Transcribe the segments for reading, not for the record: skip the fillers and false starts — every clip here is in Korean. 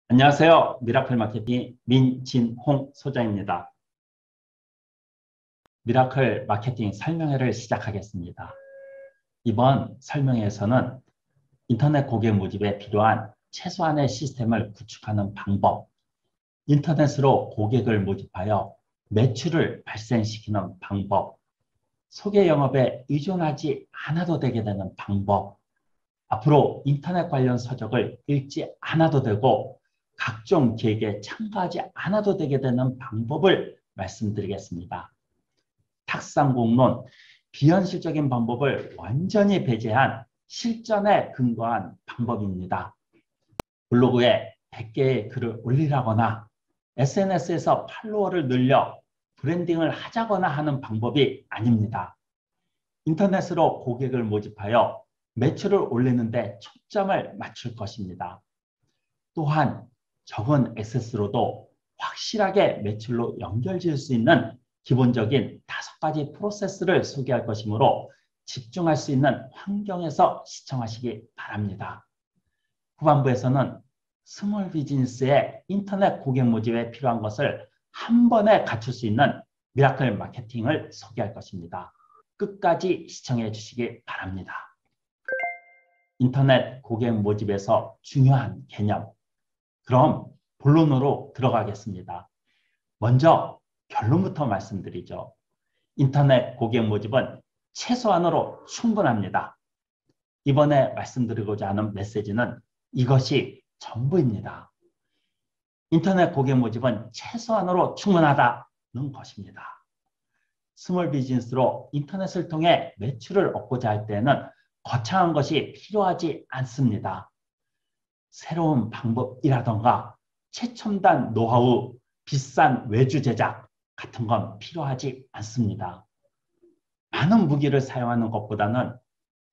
안녕하세요. 미라클 마케팅 민진홍 소장입니다. 미라클 마케팅 설명회를 시작하겠습니다. 이번 설명회에서는 인터넷 고객 모집에 필요한 최소한의 시스템을 구축하는 방법, 인터넷으로 고객을 모집하여 매출을 발생시키는 방법, 소개 영업에 의존하지 않아도 되게 되는 방법, 앞으로 인터넷 관련 서적을 읽지 않아도 되고 각종 기획에 참가하지 않아도 되게 되는 방법을 말씀드리겠습니다. 탁상공론, 비현실적인 방법을 완전히 배제한 실전에 근거한 방법입니다. 블로그에 100개의 글을 올리라거나 SNS에서 팔로워를 늘려 브랜딩을 하자거나 하는 방법이 아닙니다. 인터넷으로 고객을 모집하여 매출을 올리는 데 초점을 맞출 것입니다. 또한 적은 액세스로도 확실하게 매출로 연결지을 수 있는 기본적인 5가지 프로세스를 소개할 것이므로 집중할 수 있는 환경에서 시청하시기 바랍니다. 후반부에서는 스몰 비즈니스의 인터넷 고객 모집에 필요한 것을 한 번에 갖출 수 있는 미라클 마케팅을 소개할 것입니다. 끝까지 시청해 주시기 바랍니다. 인터넷 고객 모집에서 중요한 개념. 그럼 본론으로 들어가겠습니다. 먼저 결론부터 말씀드리죠. 인터넷 고객 모집은 최소한으로 충분합니다. 이번에 말씀드리고자 하는 메시지는 이것이 전부입니다. 인터넷 고객 모집은 최소한으로 충분하다는 것입니다. 스몰 비즈니스로 인터넷을 통해 매출을 얻고자 할 때는 거창한 것이 필요하지 않습니다. 새로운 방법이라던가 최첨단 노하우, 비싼 외주 제작 같은 건 필요하지 않습니다. 많은 무기를 사용하는 것보다는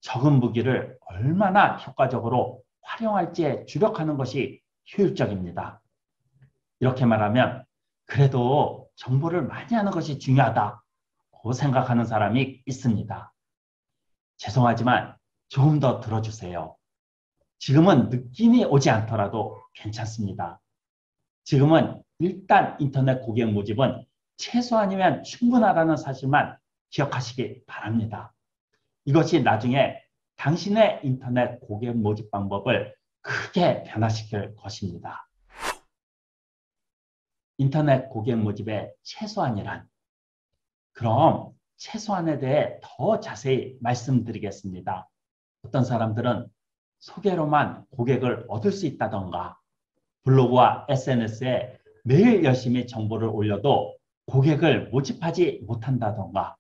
적은 무기를 얼마나 효과적으로 활용할지에 주력하는 것이 효율적입니다. 이렇게 말하면 그래도 정보를 많이 하는 것이 중요하다고 생각하는 사람이 있습니다. 죄송하지만 조금 더 들어주세요. 지금은 느낌이 오지 않더라도 괜찮습니다. 지금은 일단 인터넷 고객 모집은 최소한이면 충분하다는 사실만 기억하시기 바랍니다. 이것이 나중에 당신의 인터넷 고객 모집 방법을 크게 변화시킬 것입니다. 인터넷 고객 모집의 최소한이란? 그럼 최소한에 대해 더 자세히 말씀드리겠습니다. 어떤 사람들은 소개로만 고객을 얻을 수 있다던가 블로그와 SNS에 매일 열심히 정보를 올려도 고객을 모집하지 못한다던가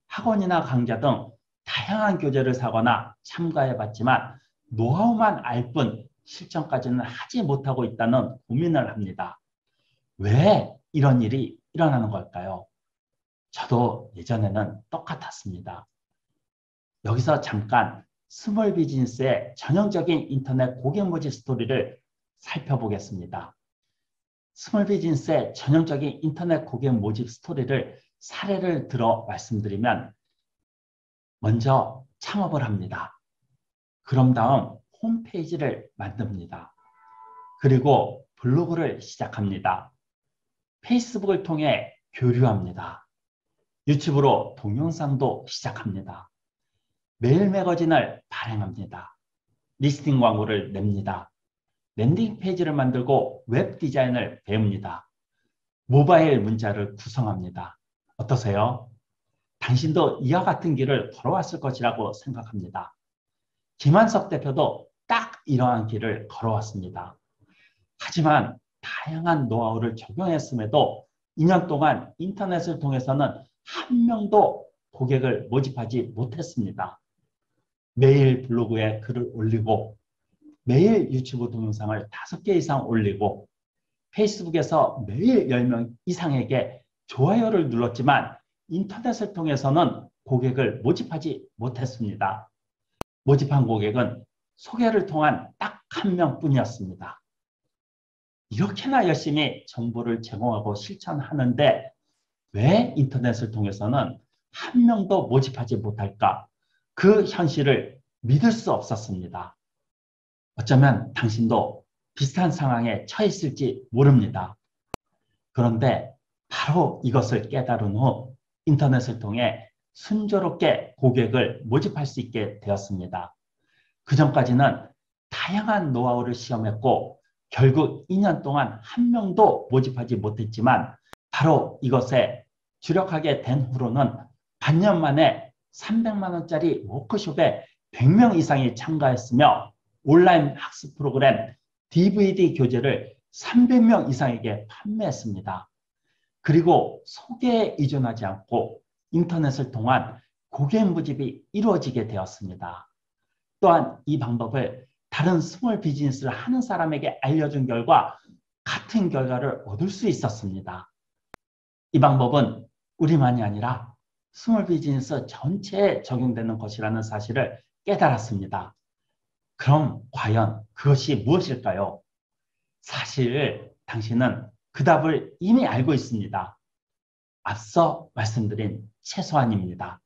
학원이나 강좌 등 다양한 교재를 사거나 참가해봤지만 노하우만 알 뿐 실전까지는 하지 못하고 있다는 고민을 합니다. 왜 이런 일이 일어나는 걸까요? 저도 예전에는 똑같았습니다. 여기서 잠깐 스몰 비즈니스의 전형적인 인터넷 고객 모집 스토리를 살펴보겠습니다. 스몰 비즈니스의 전형적인 인터넷 고객 모집 스토리를 사례를 들어 말씀드리면 먼저 창업을 합니다. 그럼 다음 홈페이지를 만듭니다. 그리고 블로그를 시작합니다. 페이스북을 통해 교류합니다. 유튜브로 동영상도 시작합니다. 메일 매거진을 발행합니다. 리스팅 광고를 냅니다. 랜딩 페이지를 만들고 웹 디자인을 배웁니다. 모바일 문자를 구성합니다. 어떠세요? 당신도 이와 같은 길을 걸어왔을 것이라고 생각합니다. 김한석 대표도 딱 이러한 길을 걸어왔습니다. 하지만 다양한 노하우를 적용했음에도 2년 동안 인터넷을 통해서는 한 명도 고객을 모집하지 못했습니다. 매일 블로그에 글을 올리고 매일 유튜브 동영상을 5개 이상 올리고 페이스북에서 매일 10명 이상에게 좋아요를 눌렀지만 인터넷을 통해서는 고객을 모집하지 못했습니다. 모집한 고객은 소개를 통한 딱 한 명뿐이었습니다. 이렇게나 열심히 정보를 제공하고 실천하는데 왜 인터넷을 통해서는 한 명도 모집하지 못할까? 그 현실을 믿을 수 없었습니다. 어쩌면 당신도 비슷한 상황에 처했을지 모릅니다. 그런데 바로 이것을 깨달은 후 인터넷을 통해 순조롭게 고객을 모집할 수 있게 되었습니다. 그전까지는 다양한 노하우를 시험했고 결국 2년 동안 한 명도 모집하지 못했지만 바로 이것에 주력하게 된 후로는 반년 만에 300만 원짜리 워크숍에 100명 이상이 참가했으며 온라인 학습 프로그램 DVD 교재를 300명 이상에게 판매했습니다. 그리고 소개에 의존하지 않고 인터넷을 통한 고객 모집이 이루어지게 되었습니다. 또한 이 방법을 다른 스몰 비즈니스를 하는 사람에게 알려준 결과 같은 결과를 얻을 수 있었습니다. 이 방법은 우리만이 아니라 스몰 비즈니스 전체에 적용되는 것이라는 사실을 깨달았습니다. 그럼 과연 그것이 무엇일까요? 사실 당신은 그 답을 이미 알고 있습니다. 앞서 말씀드린 최소한입니다.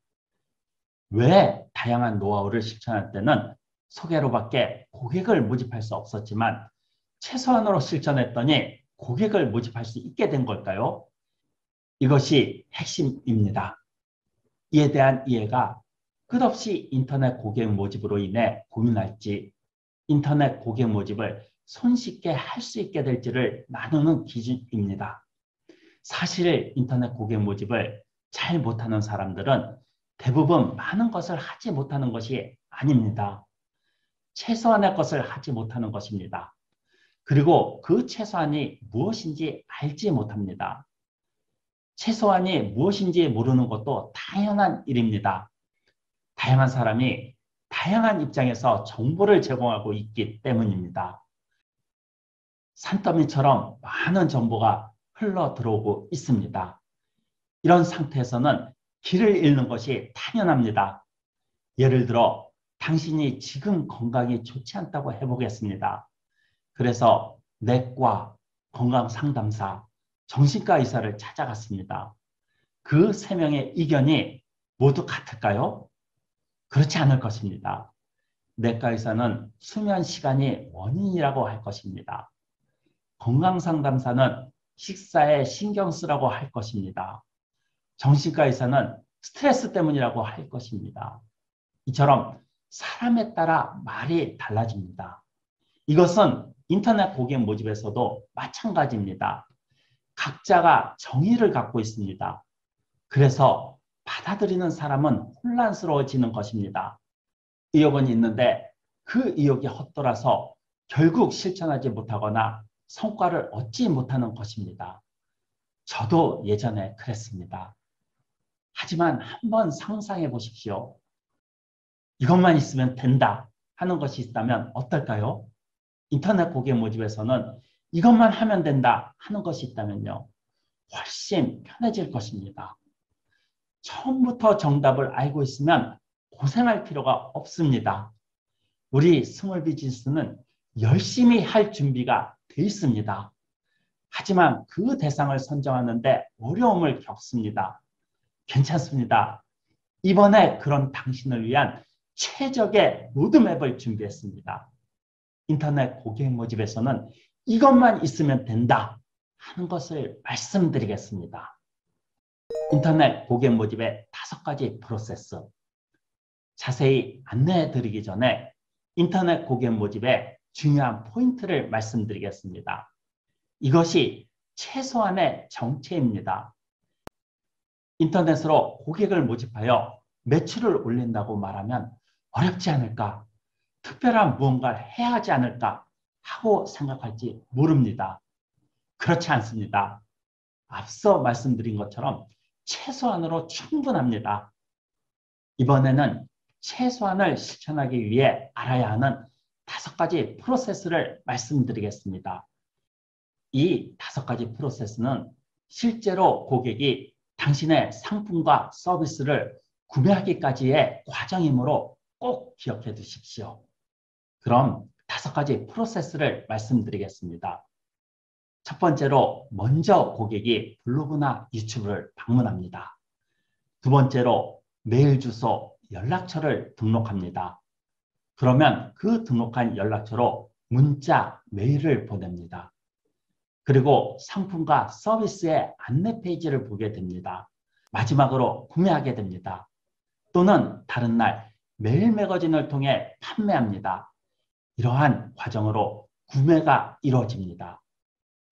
왜 다양한 노하우를 실천할 때는 소개로밖에 고객을 모집할 수 없었지만 최소한으로 실천했더니 고객을 모집할 수 있게 된 걸까요? 이것이 핵심입니다. 이에 대한 이해가 끝없이 인터넷 고객 모집으로 인해 고민할지 인터넷 고객 모집을 손쉽게 할 수 있게 될지를 나누는 기준입니다. 사실 인터넷 고객 모집을 잘 못하는 사람들은 대부분 많은 것을 하지 못하는 것이 아닙니다. 최소한의 것을 하지 못하는 것입니다. 그리고 그 최소한이 무엇인지 알지 못합니다. 최소한이 무엇인지 모르는 것도 당연한 일입니다. 다양한 사람이 다양한 입장에서 정보를 제공하고 있기 때문입니다. 산더미처럼 많은 정보가 흘러 들어오고 있습니다. 이런 상태에서는 길을 잃는 것이 당연합니다. 예를 들어 당신이 지금 건강이 좋지 않다고 해보겠습니다. 그래서 내과, 건강상담사, 정신과 의사를 찾아갔습니다. 그 3명의 의견이 모두 같을까요? 그렇지 않을 것입니다. 내과 의사는 수면 시간이 원인이라고 할 것입니다. 건강상담사는 식사에 신경 쓰라고 할 것입니다. 정신과 의사는 스트레스 때문이라고 할 것입니다. 이처럼 사람에 따라 말이 달라집니다. 이것은 인터넷 고객 모집에서도 마찬가지입니다. 각자가 정의를 갖고 있습니다. 그래서 받아들이는 사람은 혼란스러워지는 것입니다. 의욕은 있는데 그 의욕이 헛돌아서 결국 실천하지 못하거나 성과를 얻지 못하는 것입니다. 저도 예전에 그랬습니다. 하지만 한번 상상해 보십시오. 이것만 있으면 된다 하는 것이 있다면 어떨까요? 인터넷 고객 모집에서는 이것만 하면 된다 하는 것이 있다면요. 훨씬 편해질 것입니다. 처음부터 정답을 알고 있으면 고생할 필요가 없습니다. 우리 스몰 비즈니스는 열심히 할 준비가 돼 있습니다. 하지만 그 대상을 선정하는데 어려움을 겪습니다. 괜찮습니다. 이번에 그런 당신을 위한 최적의 로드맵을 준비했습니다. 인터넷 고객 모집에서는 이것만 있으면 된다 하는 것을 말씀드리겠습니다. 인터넷 고객 모집의 5가지 프로세스. 자세히 안내해 드리기 전에 인터넷 고객 모집의 중요한 포인트를 말씀드리겠습니다. 이것이 최소한의 정체입니다. 인터넷으로 고객을 모집하여 매출을 올린다고 말하면 어렵지 않을까? 특별한 무언가를 해야 하지 않을까? 하고 생각할지 모릅니다. 그렇지 않습니다. 앞서 말씀드린 것처럼 최소한으로 충분합니다. 이번에는 최소한을 실천하기 위해 알아야 하는 5가지 프로세스를 말씀드리겠습니다. 이 5가지 프로세스는 실제로 고객이 당신의 상품과 서비스를 구매하기까지의 과정이므로 꼭 기억해 두십시오. 그럼 5가지 프로세스를 말씀드리겠습니다. 첫 번째로 먼저 고객이 블로그나 유튜브를 방문합니다. 두 번째로 메일 주소, 연락처를 등록합니다. 그러면 그 등록한 연락처로 문자, 메일을 보냅니다. 그리고 상품과 서비스의 안내 페이지를 보게 됩니다. 마지막으로 구매하게 됩니다. 또는 다른 날 메일 매거진을 통해 판매합니다. 이러한 과정으로 구매가 이루어집니다.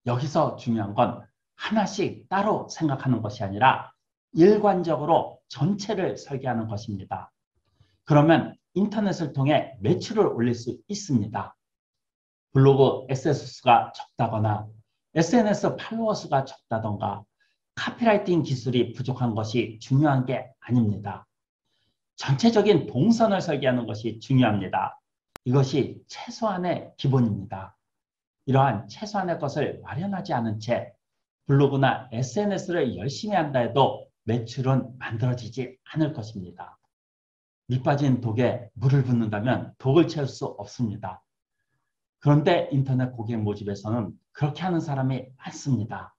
여기서 중요한 건 하나씩 따로 생각하는 것이 아니라 일관적으로 전체를 설계하는 것입니다. 그러면 인터넷을 통해 매출을 올릴 수 있습니다. 블로그 액세스 수가 적다거나 SNS 팔로워 수가 적다던가 카피라이팅 기술이 부족한 것이 중요한 게 아닙니다. 전체적인 동선을 설계하는 것이 중요합니다. 이것이 최소한의 기본입니다. 이러한 최소한의 것을 마련하지 않은 채 블로그나 SNS를 열심히 한다 해도 매출은 만들어지지 않을 것입니다. 밑 빠진 독에 물을 붓는다면 독을 채울 수 없습니다. 그런데 인터넷 고객 모집에서는 그렇게 하는 사람이 많습니다.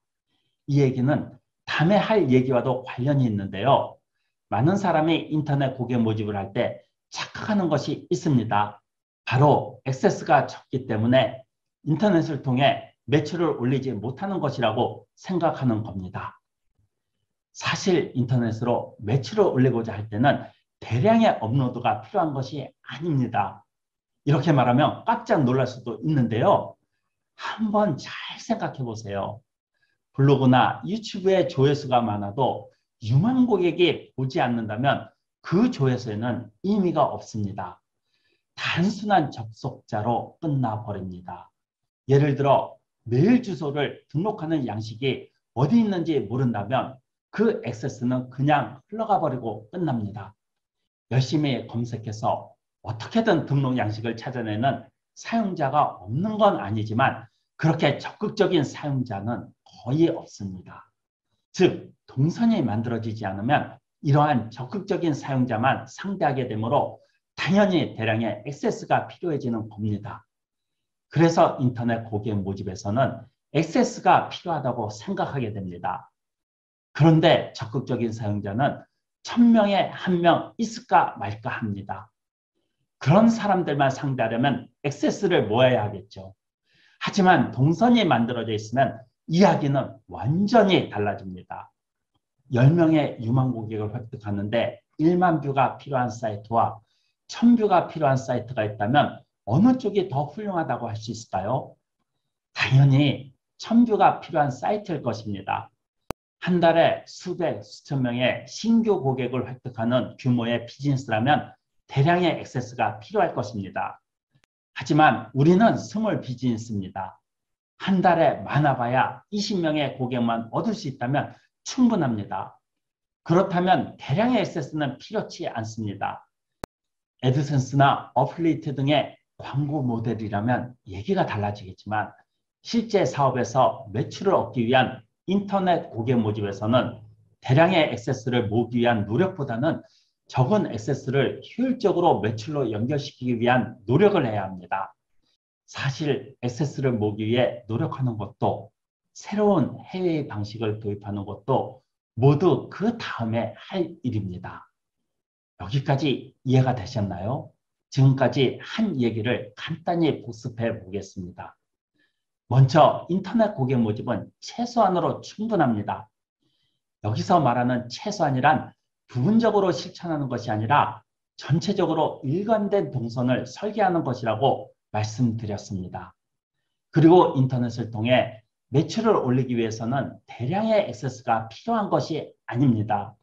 이 얘기는 다음에 할 얘기와도 관련이 있는데요. 많은 사람이 인터넷 고객 모집을 할 때 착각하는 것이 있습니다. 바로 액세스가 적기 때문에 인터넷을 통해 매출을 올리지 못하는 것이라고 생각하는 겁니다. 사실 인터넷으로 매출을 올리고자 할 때는 대량의 업로드가 필요한 것이 아닙니다. 이렇게 말하면 깜짝 놀랄 수도 있는데요. 한번 잘 생각해 보세요. 블로그나 유튜브의 조회수가 많아도 유망 고객이 보지 않는다면 그 조회수에는 의미가 없습니다. 단순한 접속자로 끝나버립니다. 예를 들어 메일 주소를 등록하는 양식이 어디 있는지 모른다면 그 액세스는 그냥 흘러가 버리고 끝납니다. 열심히 검색해서 어떻게든 등록 양식을 찾아내는 사용자가 없는 건 아니지만 그렇게 적극적인 사용자는 거의 없습니다. 즉, 동선이 만들어지지 않으면 이러한 적극적인 사용자만 상대하게 되므로 당연히 대량의 액세스가 필요해지는 겁니다. 그래서 인터넷 고객 모집에서는 액세스가 필요하다고 생각하게 됩니다. 그런데 적극적인 사용자는 1000명에 1명 있을까 말까 합니다. 그런 사람들만 상대하려면 액세스를 모아야 하겠죠. 하지만 동선이 만들어져 있으면 이야기는 완전히 달라집니다. 10명의 유망 고객을 획득하는데 1만 뷰가 필요한 사이트와 1000뷰가 필요한 사이트가 있다면 어느 쪽이 더 훌륭하다고 할 수 있을까요? 당연히 1000뷰가 필요한 사이트일 것입니다. 한 달에 수백, 수천 명의 신규 고객을 획득하는 규모의 비즈니스라면 대량의 액세스가 필요할 것입니다. 하지만 우리는 스몰 비즈니스입니다. 한 달에 많아봐야 20명의 고객만 얻을 수 있다면 충분합니다. 그렇다면 대량의 액세스는 필요치 않습니다. 애드센스나 어플리에이트 등의 광고 모델이라면 얘기가 달라지겠지만 실제 사업에서 매출을 얻기 위한 인터넷 고객 모집에서는 대량의 액세스를 모으기 위한 노력보다는 적은 액세스를 효율적으로 매출로 연결시키기 위한 노력을 해야 합니다. 사실 액세스를 모으기 위해 노력하는 것도 새로운 해외 방식을 도입하는 것도 모두 그 다음에 할 일입니다. 여기까지 이해가 되셨나요? 지금까지 한 얘기를 간단히 복습해 보겠습니다. 먼저 인터넷 고객 모집은 최소한으로 충분합니다. 여기서 말하는 최소한이란 부분적으로 실천하는 것이 아니라 전체적으로 일관된 동선을 설계하는 것이라고 말씀드렸습니다. 그리고 인터넷을 통해 매출을 올리기 위해서는 대량의 액세스가 필요한 것이 아닙니다.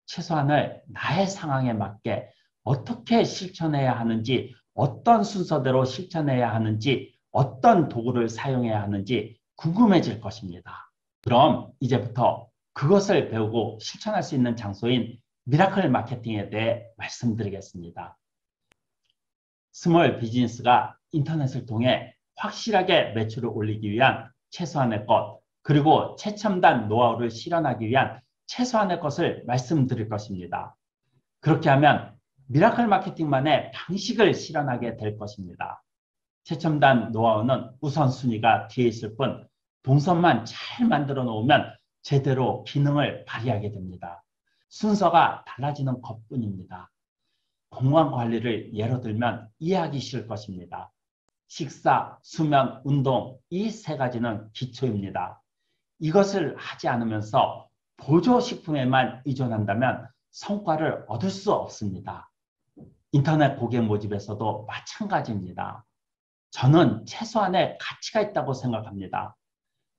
최소한을 나의 상황에 맞게 어떻게 실천해야 하는지, 어떤 순서대로 실천해야 하는지, 어떤 도구를 사용해야 하는지 궁금해질 것입니다. 그럼 이제부터 그것을 배우고 실천할 수 있는 장소인 미라클 마케팅에 대해 말씀드리겠습니다. 스몰 비즈니스가 인터넷을 통해 확실하게 매출을 올리기 위한 최소한의 것, 그리고 최첨단 노하우를 실현하기 위한 최소한의 것을 말씀드릴 것입니다. 그렇게 하면 미라클 마케팅만의 방식을 실현하게 될 것입니다. 최첨단 노하우는 우선순위가 뒤에 있을 뿐 동선만 잘 만들어 놓으면 제대로 기능을 발휘하게 됩니다. 순서가 달라지는 것뿐입니다. 공간 관리를 예로 들면 이해하기 쉬울 것입니다. 식사, 수면, 운동 이 세 가지는 기초입니다. 이것을 하지 않으면서 보조식품에만 의존한다면 성과를 얻을 수 없습니다. 인터넷 고객 모집에서도 마찬가지입니다. 저는 최소한의 가치가 있다고 생각합니다.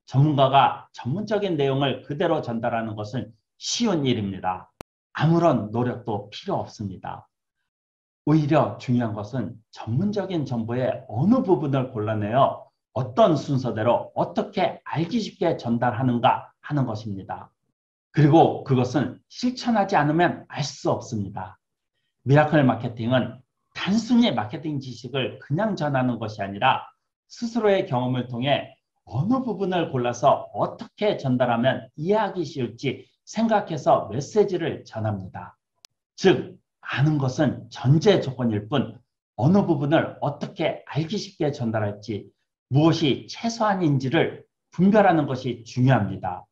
전문가가 전문적인 내용을 그대로 전달하는 것은 쉬운 일입니다. 아무런 노력도 필요 없습니다. 오히려 중요한 것은 전문적인 정보의 어느 부분을 골라내어 어떤 순서대로 어떻게 알기 쉽게 전달하는가 하는 것입니다. 그리고 그것은 실천하지 않으면 알 수 없습니다. 미라클 마케팅은 단순히 마케팅 지식을 그냥 전하는 것이 아니라 스스로의 경험을 통해 어느 부분을 골라서 어떻게 전달하면 이해하기 쉬울지 생각해서 메시지를 전합니다. 즉, 아는 것은 전제 조건일 뿐 어느 부분을 어떻게 알기 쉽게 전달할지 무엇이 최소한인지를 분별하는 것이 중요합니다.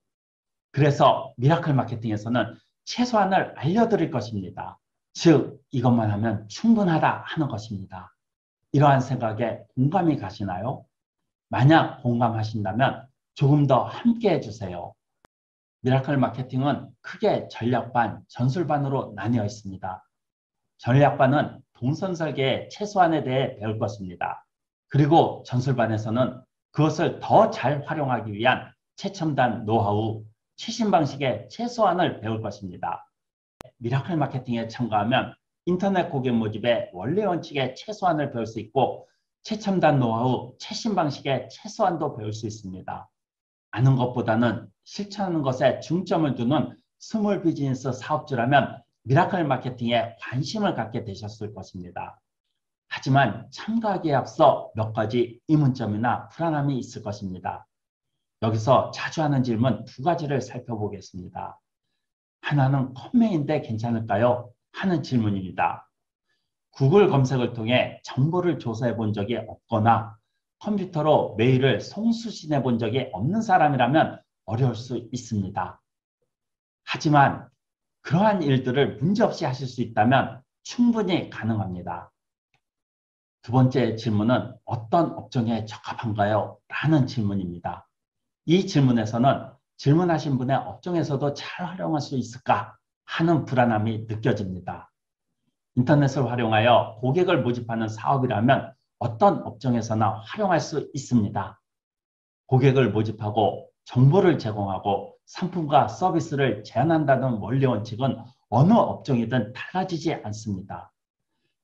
그래서 미라클 마케팅에서는 최소한을 알려드릴 것입니다. 즉, 이것만 하면 충분하다 하는 것입니다. 이러한 생각에 공감이 가시나요? 만약 공감하신다면 조금 더 함께 해주세요. 미라클 마케팅은 크게 전략반, 전술반으로 나뉘어 있습니다. 전략반은 동선 설계의 최소한에 대해 배울 것입니다. 그리고 전술반에서는 그것을 더 잘 활용하기 위한 최첨단 노하우, 최신 방식의 최소한을 배울 것입니다. 미라클 마케팅에 참가하면 인터넷 고객 모집의 원리 원칙의 최소한을 배울 수 있고 최첨단 노하우, 최신 방식의 최소한도 배울 수 있습니다. 아는 것보다는 실천하는 것에 중점을 두는 스몰 비즈니스 사업주라면 미라클 마케팅에 관심을 갖게 되셨을 것입니다. 하지만 참가하기에 앞서 몇 가지 의문점이나 불안함이 있을 것입니다. 여기서 자주 하는 질문 두 가지를 살펴보겠습니다. 하나는 컴맹인데 괜찮을까요? 하는 질문입니다. 구글 검색을 통해 정보를 조사해 본 적이 없거나 컴퓨터로 메일을 송수신해 본 적이 없는 사람이라면 어려울 수 있습니다. 하지만 그러한 일들을 문제없이 하실 수 있다면 충분히 가능합니다. 두 번째 질문은 어떤 업종에 적합한가요? 라는 질문입니다. 이 질문에서는 질문하신 분의 업종에서도 잘 활용할 수 있을까 하는 불안함이 느껴집니다. 인터넷을 활용하여 고객을 모집하는 사업이라면 어떤 업종에서나 활용할 수 있습니다. 고객을 모집하고 정보를 제공하고 상품과 서비스를 제안한다는 원리 원칙은 어느 업종이든 달라지지 않습니다.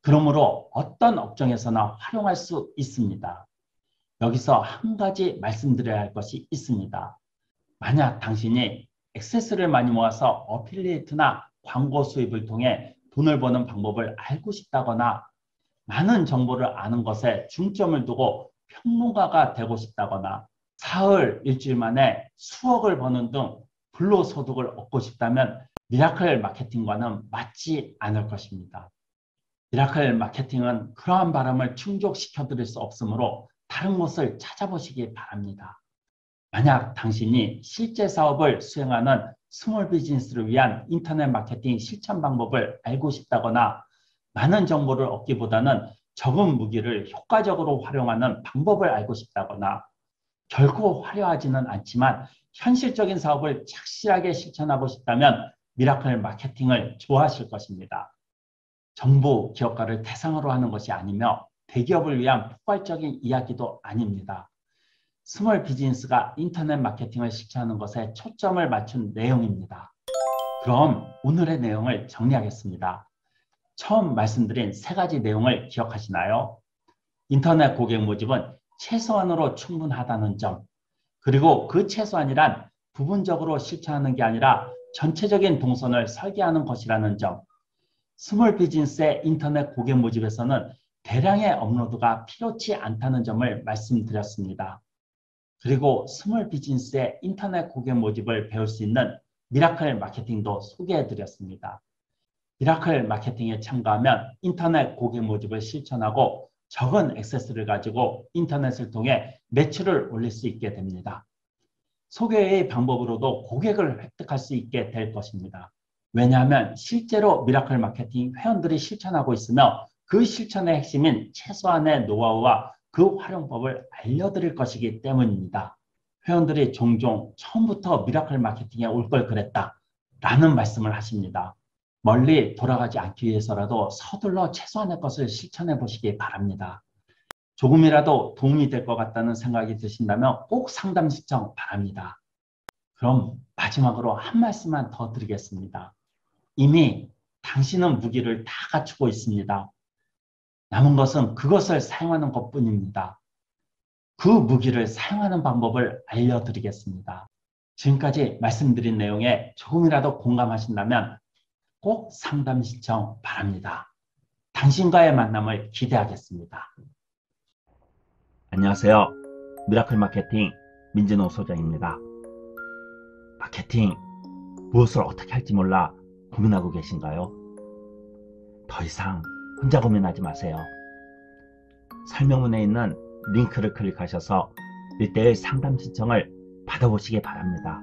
그러므로 어떤 업종에서나 활용할 수 있습니다. 여기서 한 가지 말씀드려야 할 것이 있습니다. 만약 당신이 액세스를 많이 모아서 어필리에이트나 광고 수입을 통해 돈을 버는 방법을 알고 싶다거나 많은 정보를 아는 것에 중점을 두고 평론가가 되고 싶다거나 사흘, 일주일 만에 수억을 버는 등 불로소득을 얻고 싶다면 미라클 마케팅과는 맞지 않을 것입니다. 미라클 마케팅은 그러한 바람을 충족시켜 드릴 수 없으므로 다른 곳을 찾아보시기 바랍니다. 만약 당신이 실제 사업을 수행하는 스몰 비즈니스를 위한 인터넷 마케팅 실천 방법을 알고 싶다거나 많은 정보를 얻기보다는 적은 무기를 효과적으로 활용하는 방법을 알고 싶다거나 결코 화려하지는 않지만 현실적인 사업을 착실하게 실천하고 싶다면 미라클 마케팅을 좋아하실 것입니다. 정부, 기업가를 대상으로 하는 것이 아니며 대기업을 위한 포괄적인 이야기도 아닙니다. 스몰 비즈니스가 인터넷 마케팅을 실천하는 것에 초점을 맞춘 내용입니다. 그럼 오늘의 내용을 정리하겠습니다. 처음 말씀드린 세 가지 내용을 기억하시나요? 인터넷 고객 모집은 최소한으로 충분하다는 점, 그리고 그 최소한이란 부분적으로 실천하는 게 아니라 전체적인 동선을 설계하는 것이라는 점, 스몰 비즈니스의 인터넷 고객 모집에서는 대량의 업로드가 필요치 않다는 점을 말씀드렸습니다. 그리고 스몰 비즈니스의 인터넷 고객 모집을 배울 수 있는 미라클 마케팅도 소개해드렸습니다. 미라클 마케팅에 참가하면 인터넷 고객 모집을 실천하고 적은 액세스를 가지고 인터넷을 통해 매출을 올릴 수 있게 됩니다. 소개의 방법으로도 고객을 획득할 수 있게 될 것입니다. 왜냐하면 실제로 미라클 마케팅 회원들이 실천하고 있으며 그 실천의 핵심인 최소한의 노하우와 그 활용법을 알려드릴 것이기 때문입니다. 회원들이 종종 처음부터 미라클 마케팅에 올 걸 그랬다 라는 말씀을 하십니다. 멀리 돌아가지 않기 위해서라도 서둘러 최소한의 것을 실천해 보시기 바랍니다. 조금이라도 도움이 될 것 같다는 생각이 드신다면 꼭 상담 신청 바랍니다. 그럼 마지막으로 한 말씀만 더 드리겠습니다. 이미 당신은 무기를 다 갖추고 있습니다. 남은 것은 그것을 사용하는 것뿐입니다. 그 무기를 사용하는 방법을 알려드리겠습니다. 지금까지 말씀드린 내용에 조금이라도 공감하신다면 꼭 상담 신청 바랍니다. 당신과의 만남을 기대하겠습니다. 안녕하세요. 미라클 마케팅 민진호 소장입니다. 마케팅 무엇을 어떻게 할지 몰라 고민하고 계신가요? 더 이상 혼자 고민하지 마세요. 설명문에 있는 링크를 클릭하셔서 1:1 상담 신청을 받아보시기 바랍니다.